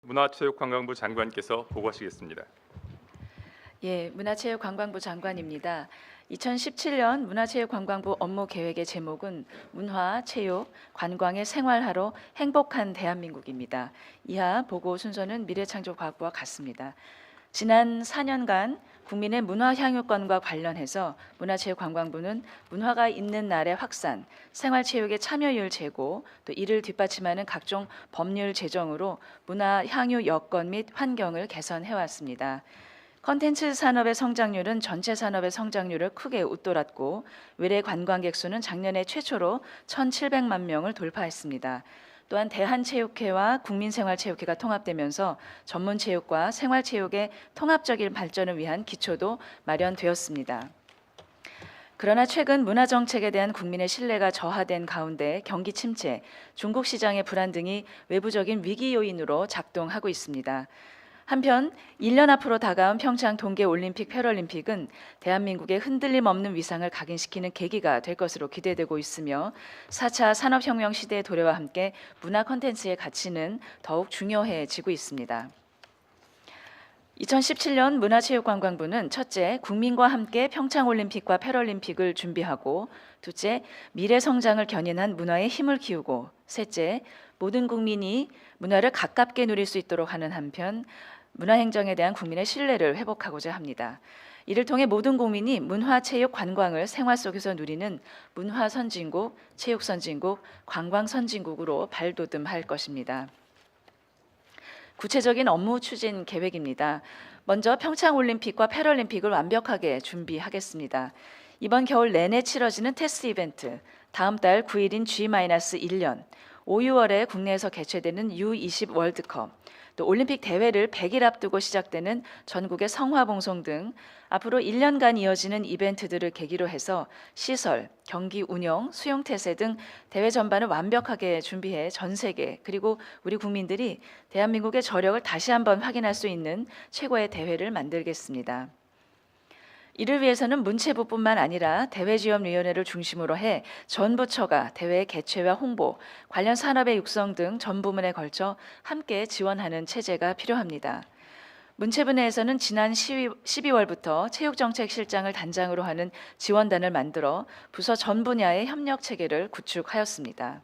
문화체육관광부 장관께서 보고하시겠습니다. 예, 문화체육관광부 장관입니다. 2017년 문화체육관광부 업무 계획의 제목은 문화, 체육, 관광의 생활하로 행복한 대한민국입니다. 이하 보고 순서는 미래창조과학부와 같습니다. 지난 4년간 국민의 문화 향유권과 관련해서 문화체육관광부는 문화가 있는 날의 확산, 생활체육의 참여율 제고, 또 이를 뒷받침하는 각종 법률 제정으로 문화 향유 여건 및 환경을 개선해왔습니다. 컨텐츠 산업의 성장률은 전체 산업의 성장률을 크게 웃돌았고 외래 관광객 수는 작년에 최초로 1,700만 명을 돌파했습니다. 또한 대한체육회와 국민생활체육회가 통합되면서 전문체육과 생활체육의 통합적인 발전을 위한 기초도 마련되었습니다. 그러나 최근 문화정책에 대한 국민의 신뢰가 저하된 가운데 경기 침체, 중국 시장의 불안 등이 외부적인 위기 요인으로 작동하고 있습니다. 한편 1년 앞으로 다가온 평창 동계올림픽 패럴림픽은 대한민국의 흔들림 없는 위상을 각인시키는 계기가 될 것으로 기대되고 있으며 4차 산업혁명 시대의 도래와 함께 문화 콘텐츠의 가치는 더욱 중요해지고 있습니다. 2017년 문화체육관광부는 첫째, 국민과 함께 평창올림픽과 패럴림픽을 준비하고 둘째, 미래 성장을 견인한 문화의 힘을 키우고 셋째, 모든 국민이 문화를 가깝게 누릴 수 있도록 하는 한편 문화행정에 대한 국민의 신뢰를 회복하고자 합니다. 이를 통해 모든 국민이 문화, 체육, 관광을 생활 속에서 누리는 문화 선진국, 체육 선진국, 관광 선진국으로 발돋움할 것입니다. 구체적인 업무 추진 계획입니다. 먼저 평창올림픽과 패럴림픽을 완벽하게 준비하겠습니다. 이번 겨울 내내 치러지는 테스트 이벤트, 다음 달 9일인 G-1년, 5, 6월에 국내에서 개최되는 U20 월드컵, 또 올림픽 대회를 100일 앞두고 시작되는 전국의 성화봉송 등 앞으로 1년간 이어지는 이벤트들을 계기로 해서 시설, 경기 운영, 수용태세 등 대회 전반을 완벽하게 준비해 전 세계 그리고 우리 국민들이 대한민국의 저력을 다시 한번 확인할 수 있는 최고의 대회를 만들겠습니다. 이를 위해서는 문체부뿐만 아니라 대회지원위원회를 중심으로 해 전 부처가 대회 개최와 홍보, 관련 산업의 육성 등 전 부문에 걸쳐 함께 지원하는 체제가 필요합니다. 문체부 내에서는 지난 12월부터 체육정책실장을 단장으로 하는 지원단을 만들어 부서 전 분야의 협력 체계를 구축하였습니다.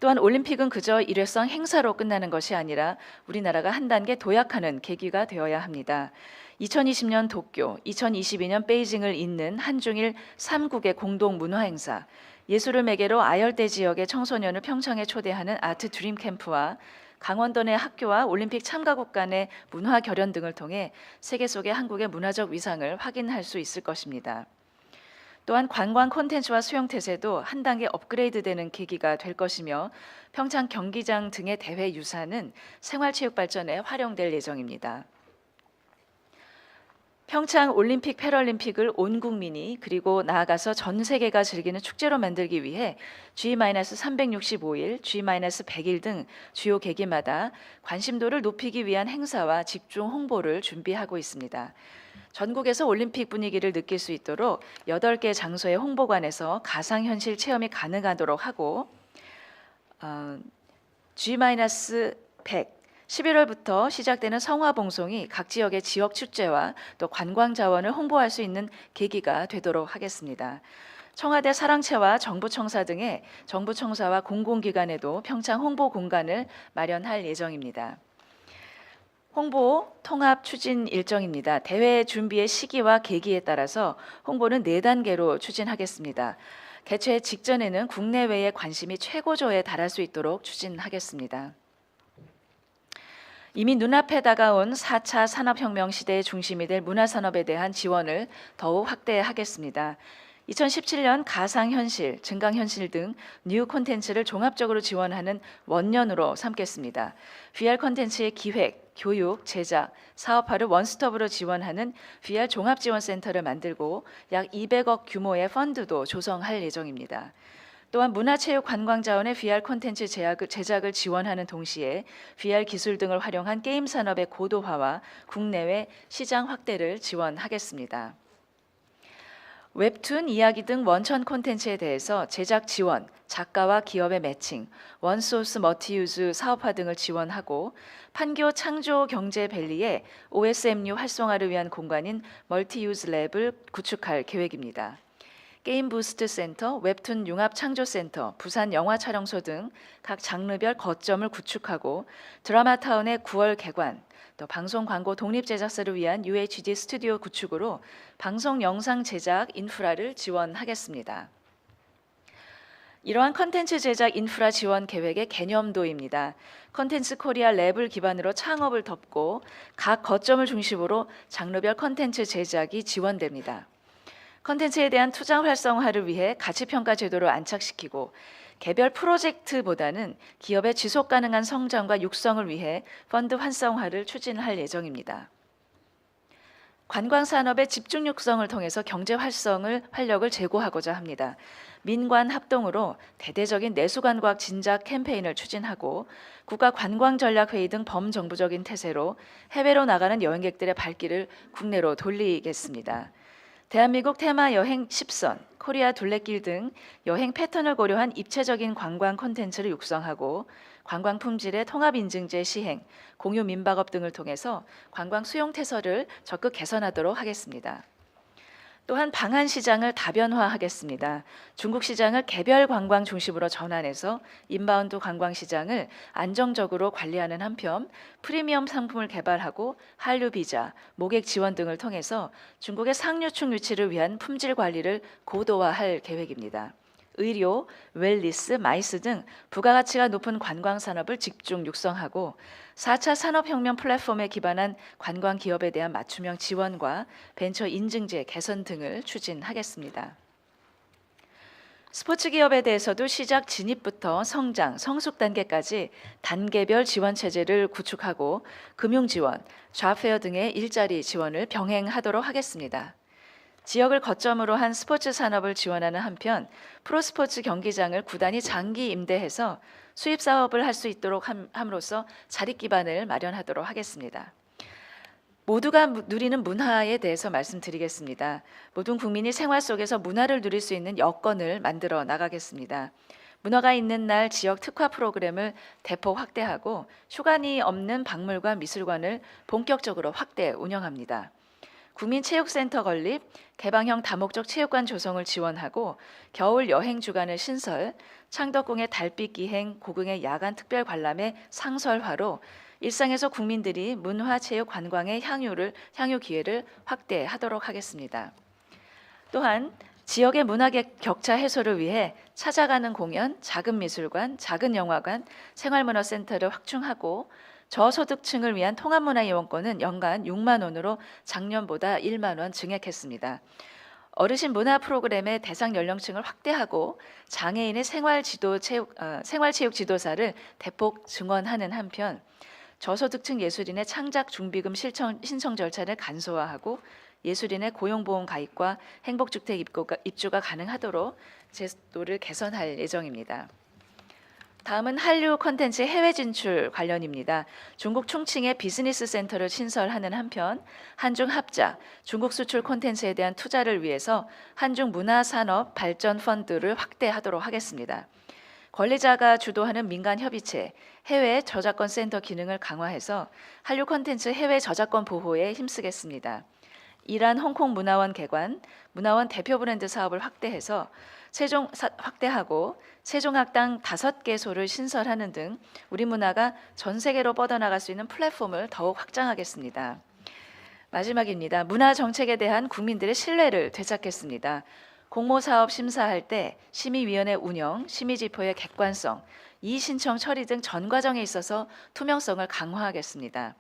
또한 올림픽은 그저 일회성 행사로 끝나는 것이 아니라 우리나라가 한 단계 도약하는 계기가 되어야 합니다. 2020년 도쿄, 2022년 베이징을 잇는 한중일 3국의 공동 문화행사, 예술을 매개로 아열대 지역의 청소년을 평창에 초대하는 아트 드림 캠프와 강원도 내 학교와 올림픽 참가국 간의 문화 결연 등을 통해 세계 속의 한국의 문화적 위상을 확인할 수 있을 것입니다. 또한 관광 콘텐츠와 수용태세도 한 단계 업그레이드되는 계기가 될 것이며 평창 경기장 등의 대회 유산은 생활체육 발전에 활용될 예정입니다. 평창 올림픽 패럴림픽을 온 국민이 그리고 나아가서 전 세계가 즐기는 축제로 만들기 위해 G-365일, G-100일 등 주요 계기마다 관심도를 높이기 위한 행사와 집중 홍보를 준비하고 있습니다. 전국에서 올림픽 분위기를 느낄 수 있도록 8개 장소의 홍보관에서 가상현실 체험이 가능하도록 하고 G-100 11월부터 시작되는 성화봉송이 각 지역의 지역 축제와 또 관광 자원을 홍보할 수 있는 계기가 되도록 하겠습니다. 청와대 사랑채와 정부청사 등의 정부청사와 공공기관에도 평창 홍보 공간을 마련할 예정입니다. 홍보 통합 추진 일정입니다. 대회 준비의 시기와 계기에 따라서 홍보는 4단계로 추진하겠습니다. 개최 직전에는 국내외의 관심이 최고조에 달할 수 있도록 추진하겠습니다. 이미 눈앞에 다가온 4차 산업혁명 시대의 중심이 될 문화산업에 대한 지원을 더욱 확대하겠습니다. 2017년 가상현실, 증강현실 등 뉴 콘텐츠를 종합적으로 지원하는 원년으로 삼겠습니다. VR 콘텐츠의 기획, 교육, 제작, 사업화를 원스톱으로 지원하는 VR 종합지원센터를 만들고 약 200억 규모의 펀드도 조성할 예정입니다. 또한 문화체육관광자원의 VR 콘텐츠 제작을 지원하는 동시에 VR 기술 등을 활용한 게임 산업의 고도화와 국내외 시장 확대를 지원하겠습니다. 웹툰, 이야기 등 원천 콘텐츠에 대해서 제작 지원, 작가와 기업의 매칭, 원소스 머티유즈 사업화 등을 지원하고 판교 창조 경제밸리에 OSMU 활성화를 위한 공간인 멀티유즈 랩을 구축할 계획입니다. 게임 부스트 센터, 웹툰 융합 창조 센터, 부산 영화 촬영소 등 각 장르별 거점을 구축하고 드라마타운의 9월 개관, 또 방송 광고 독립 제작사를 위한 UHD 스튜디오 구축으로 방송 영상 제작 인프라를 지원하겠습니다. 이러한 컨텐츠 제작 인프라 지원 계획의 개념도입니다. 컨텐츠 코리아 랩을 기반으로 창업을 덮고 각 거점을 중심으로 장르별 컨텐츠 제작이 지원됩니다. 컨텐츠에 대한 투자 활성화를 위해 가치평가 제도를 안착시키고 개별 프로젝트보다는 기업의 지속 가능한 성장과 육성을 위해 펀드 활성화를 추진할 예정입니다. 관광산업의 집중 육성을 통해서 경제 활력을 제고하고자 합니다. 민관 합동으로 대대적인 내수관광 진작 캠페인을 추진하고 국가관광전략회의 등 범정부적인 태세로 해외로 나가는 여행객들의 발길을 국내로 돌리겠습니다. 대한민국 테마 여행 10선, 코리아 둘레길 등 여행 패턴을 고려한 입체적인 관광 콘텐츠를 육성하고 관광 품질의 통합 인증제 시행, 공유 민박업 등을 통해서 관광 수용 태세를 적극 개선하도록 하겠습니다. 또한 방한 시장을 다변화하겠습니다. 중국 시장을 개별 관광 중심으로 전환해서 인바운드 관광 시장을 안정적으로 관리하는 한편 프리미엄 상품을 개발하고 한류 비자, 모객 지원 등을 통해서 중국의 상류층 유치를 위한 품질 관리를 고도화할 계획입니다. 의료, 웰리스, 마이스 등 부가가치가 높은 관광 산업을 집중 육성하고 4차 산업혁명 플랫폼에 기반한 관광 기업에 대한 맞춤형 지원과 벤처 인증제 개선 등을 추진하겠습니다. 스포츠 기업에 대해서도 시작 진입부터 성장, 성숙 단계까지 단계별 지원 체제를 구축하고 금융 지원, 좌페어 등의 일자리 지원을 병행하도록 하겠습니다. 지역을 거점으로 한 스포츠 산업을 지원하는 한편 프로스포츠 경기장을 구단이 장기 임대해서 수입 사업을 할 수 있도록 함으로써 자립 기반을 마련하도록 하겠습니다. 모두가 누리는 문화에 대해서 말씀드리겠습니다. 모든 국민이 생활 속에서 문화를 누릴 수 있는 여건을 만들어 나가겠습니다. 문화가 있는 날 지역 특화 프로그램을 대폭 확대하고 휴관이 없는 박물관, 미술관을 본격적으로 확대 운영합니다. 국민체육센터 건립, 개방형 다목적 체육관 조성을 지원하고 겨울 여행 주간을 신설, 창덕궁의 달빛 기행, 고궁의 야간 특별 관람의 상설화로 일상에서 국민들이 문화, 체육, 관광의 향유 기회를 확대하도록 하겠습니다. 또한 지역의 문화 격차 해소를 위해 찾아가는 공연, 작은 미술관, 작은 영화관, 생활문화센터를 확충하고 저소득층을 위한 통합문화이용권은 연간 6만 원으로 작년보다 1만 원 증액했습니다. 어르신 문화 프로그램의 대상 연령층을 확대하고 장애인의 생활체육 지도사를 대폭 증원하는 한편 저소득층 예술인의 창작 중비금 신청 절차를 간소화하고 예술인의 고용보험 가입과 행복주택 입주가 가능하도록 제도를 개선할 예정입니다. 다음은 한류 콘텐츠 해외 진출 관련입니다. 중국 충칭에 비즈니스 센터를 신설하는 한편 한중 합작, 중국 수출 콘텐츠에 대한 투자를 위해서 한중 문화산업 발전 펀드를 확대하도록 하겠습니다. 권리자가 주도하는 민간 협의체, 해외 저작권 센터 기능을 강화해서 한류 콘텐츠 해외 저작권 보호에 힘쓰겠습니다. 이란 홍콩 문화원 개관, 문화원 대표 브랜드 사업을 확대하고 세종학당 5개소를 신설하는 등 우리 문화가 전 세계로 뻗어나갈 수 있는 플랫폼을 더욱 확장하겠습니다. 마지막입니다. 문화 정책에 대한 국민들의 신뢰를 되찾겠습니다. 공모사업 심사할 때 심의위원회 운영, 심의지표의 객관성, 이의신청 처리 등 전 과정에 있어서 투명성을 강화하겠습니다.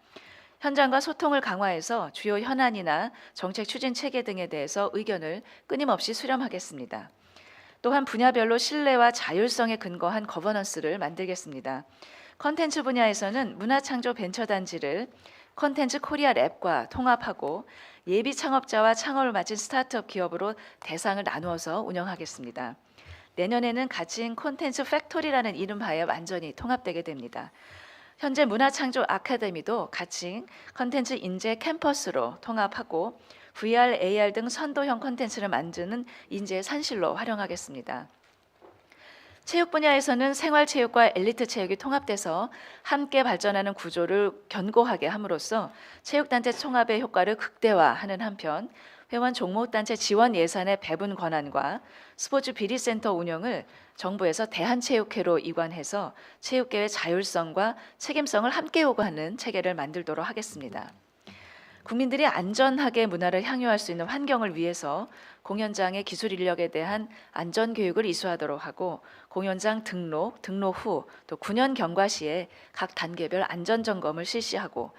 현장과 소통을 강화해서 주요 현안이나 정책 추진 체계 등에 대해서 의견을 끊임없이 수렴하겠습니다. 또한 분야별로 신뢰와 자율성에 근거한 거버넌스를 만들겠습니다. 콘텐츠 분야에서는 문화창조 벤처단지를 콘텐츠 코리아 랩과 통합하고 예비 창업자와 창업을 마친 스타트업 기업으로 대상을 나누어서 운영하겠습니다. 내년에는 가칭 콘텐츠 팩토리라는 이름하에 완전히 통합되게 됩니다. 현재 문화창조 아카데미도 가칭 콘텐츠 인재 캠퍼스로 통합하고 VR, AR 등 선도형 콘텐츠를 만드는 인재의 산실로 활용하겠습니다. 체육 분야에서는 생활체육과 엘리트 체육이 통합돼서 함께 발전하는 구조를 견고하게 함으로써 체육단체 총합의 효과를 극대화하는 한편 회원 종목단체 지원 예산의 배분 권한과 스포츠 비리센터 운영을 정부에서 대한체육회로 이관해서 체육계의 자율성과 책임성을 함께 요구하는 체계를 만들도록 하겠습니다. 국민들이 안전하게 문화를 향유할 수 있는 환경을 위해서 공연장의 기술 인력에 대한 안전 교육을 이수하도록 하고 공연장 등록 후 또 9년 경과 시에 각 단계별 안전 점검을 실시하고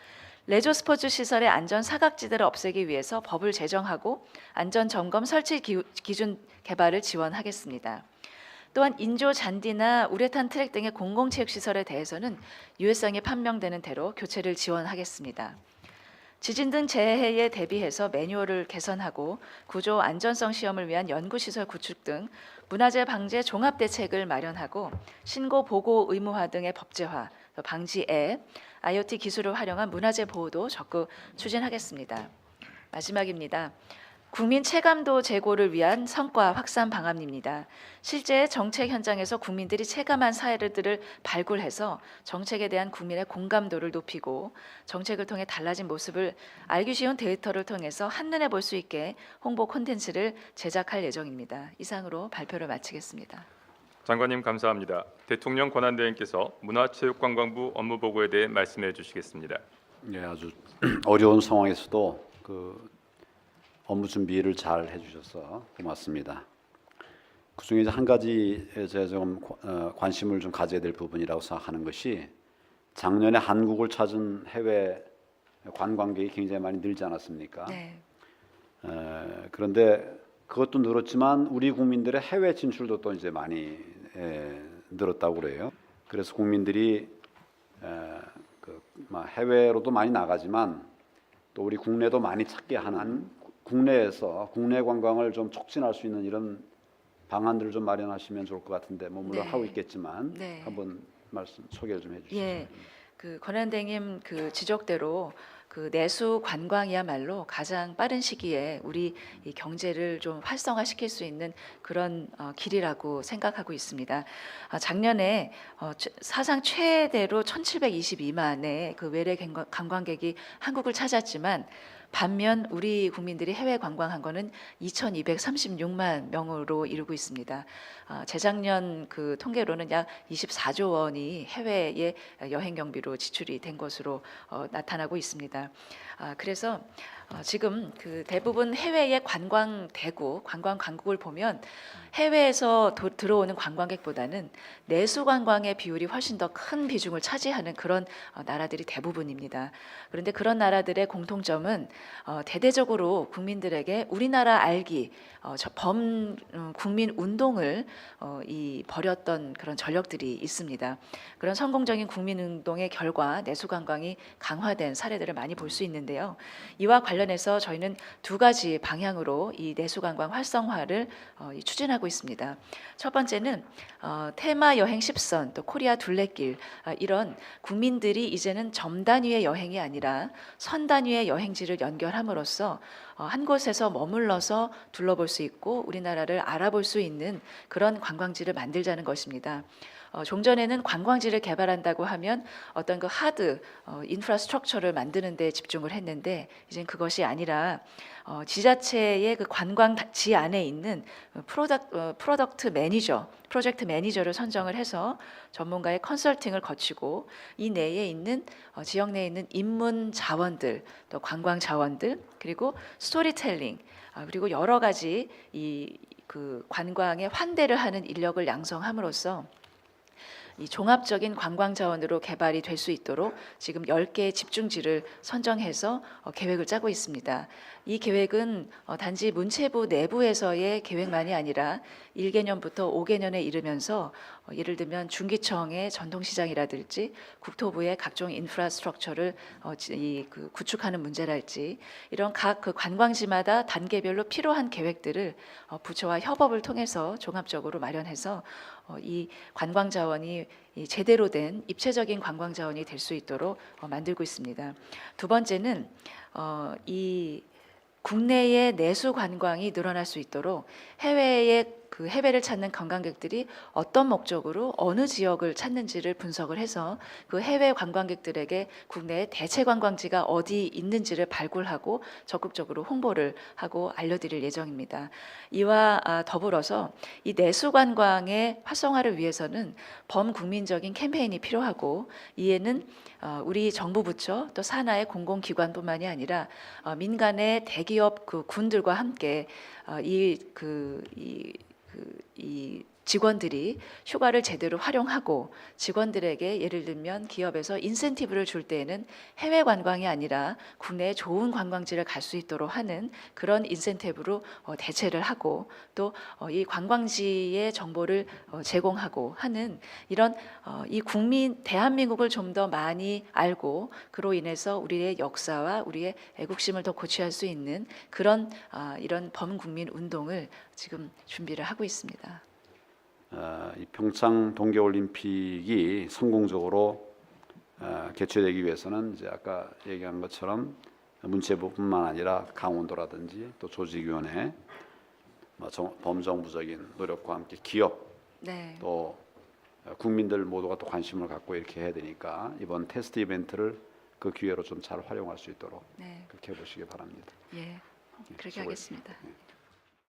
레저 스포츠 시설의 안전 사각지대를 없애기 위해서 법을 제정하고 안전 점검 설치 기준 개발을 지원하겠습니다. 또한 인조 잔디나 우레탄 트랙 등의 공공체육 시설에 대해서는 유해성이 판명되는 대로 교체를 지원하겠습니다. 지진 등 재해에 대비해서 매뉴얼을 개선하고 구조 안전성 시험을 위한 연구시설 구축 등 문화재 방제 종합대책을 마련하고 신고 보고 의무화 등의 법제화, 방지 앱, IoT 기술을 활용한 문화재 보호도 적극 추진하겠습니다. 마지막입니다. 국민 체감도 제고를 위한 성과 확산 방안입니다. 실제 정책 현장에서 국민들이 체감한 사례들을 발굴해서 정책에 대한 국민의 공감도를 높이고 정책을 통해 달라진 모습을 알기 쉬운 데이터를 통해서 한눈에 볼 수 있게 홍보 콘텐츠를 제작할 예정입니다. 이상으로 발표를 마치겠습니다. 장관님 감사합니다. 대통령 권한대행께서 문화체육관광부 업무 보고에 대해 말씀해 주시겠습니다. 네, 아주 어려운 상황에서도 업무 준비를 잘 해주셔서 고맙습니다. 그중에 이제 한 가지 제가 좀 관심을 좀 가져야 될 부분이라고 생각하는 것이 작년에 한국을 찾은 해외 관광객이 굉장히 많이 늘지 않았습니까? 네. 그런데 그것도 늘었지만 우리 국민들의 해외 진출도 또 이제 많이 늘었다고 그래요. 그래서 국민들이 해외로도 많이 나가지만 또 우리 국내도 많이 찾게 하는 국내에서 국내 관광을 좀 촉진할 수 있는 이런 방안들을 좀 마련하시면 좋을 것 같은데 뭐 물론 네. 하고 있겠지만 네. 한번 말씀 소개를 좀 해주시죠. 예, 그 권한대행님 그 지적대로 그 내수 관광이야말로 가장 빠른 시기에 우리 이 경제를 좀 활성화시킬 수 있는 그런 길이라고 생각하고 있습니다. 작년에 사상 최대로 1,722만의 그 외래 관광객이 한국을 찾았지만 반면 우리 국민들이 해외 관광한 거는 2,236만 명으로 이루고 있습니다. 재작년 그 통계로는 약 24조 원이 해외에 여행 경비로 지출이 된 것으로 나타나고 있습니다. 그래서 지금 그 대부분 해외의 관광 대국, 관광 강국을 보면 해외에서 들어오는 관광객보다는 내수 관광의 비율이 훨씬 더 큰 비중을 차지하는 그런 나라들이 대부분입니다. 그런데 그런 나라들의 공통점은 대대적으로 국민들에게 우리나라 알기, 국민 운동을 벌였던 그런 전력들이 있습니다. 그런 성공적인 국민 운동의 결과 내수 관광이 강화된 사례들을 많이 볼 수 있는데요. 이와 관련해서 저희는 두 가지 방향으로 이 내수 관광 활성화를 추진하고 있습니다. 첫 번째는 테마 여행 10선, 또 코리아 둘레길 이런 국민들이 이제는 점 단위의 여행이 아니라 선 단위의 여행지를 연결함으로써 한 곳에서 머물러서 둘러볼 수 있고 우리나라를 알아볼 수 있는 그런 관광지를 만들자는 것입니다. 종전에는 관광지를 개발한다고 하면 어떤 그 하드 인프라스트럭처를 만드는 데 집중을 했는데 이젠 그것이 아니라 지자체의 그 관광지 안에 있는 프로젝트 매니저를 선정을 해서 전문가의 컨설팅을 거치고 이 내에 있는 지역 내에 있는 인문 자원들, 또 관광 자원들, 그리고 스토리텔링, 그리고 여러 가지 그 관광에 환대를 하는 인력을 양성함으로써 이 종합적인 관광 자원으로 개발이 될 수 있도록 지금 10개의 집중지를 선정해서 계획을 짜고 있습니다. 이 계획은 단지 문체부 내부에서의 계획만이 아니라 1개년부터 5개년에 이르면서 예를 들면 중기청의 전통시장이라든지 국토부의 각종 인프라스트럭처를 구축하는 문제랄지 이런 각 그 관광지마다 단계별로 필요한 계획들을 부처와 협업을 통해서 종합적으로 마련해서 이 관광 자원이 제대로 된 입체적인 관광 자원이 될 수 있도록 만들고 있습니다. 두 번째는 이 국내의 내수 관광이 늘어날 수 있도록 해외를 찾는 관광객들이 어떤 목적으로 어느 지역을 찾는지를 분석을 해서 그 해외 관광객들에게 국내의 대체 관광지가 어디 있는지를 발굴하고 적극적으로 홍보를 하고 알려드릴 예정입니다. 이와 더불어서 이 내수 관광의 활성화를 위해서는 범국민적인 캠페인이 필요하고 이에는 우리 정부 부처 또 산하의 공공기관뿐만이 아니라 민간의 대기업 그 군들과 함께 이 직원들이 휴가를 제대로 활용하고 직원들에게 예를 들면 기업에서 인센티브를 줄 때에는 해외 관광이 아니라 국내에 좋은 관광지를 갈 수 있도록 하는 그런 인센티브로 대체를 하고 또 이 관광지의 정보를 제공하고 하는 이런 이 대한민국을 좀 더 많이 알고 그로 인해서 우리의 역사와 우리의 애국심을 더 고취할 수 있는 그런 이런 범국민 운동을 지금 준비를 하고 있습니다. 이 평창 동계올림픽이 성공적으로 개최되기 위해서는 이제 아까 얘기한 것처럼 문체부뿐만 아니라 강원도라든지 또 조직위원회, 범정부적인 노력과 함께 기업 네. 또 국민들 모두가 또 관심을 갖고 이렇게 해야 되니까 이번 테스트 이벤트를 그 기회로 좀 잘 활용할 수 있도록 네. 그렇게 해보시기 바랍니다. 예. 그렇게 수고했습니다. 하겠습니다.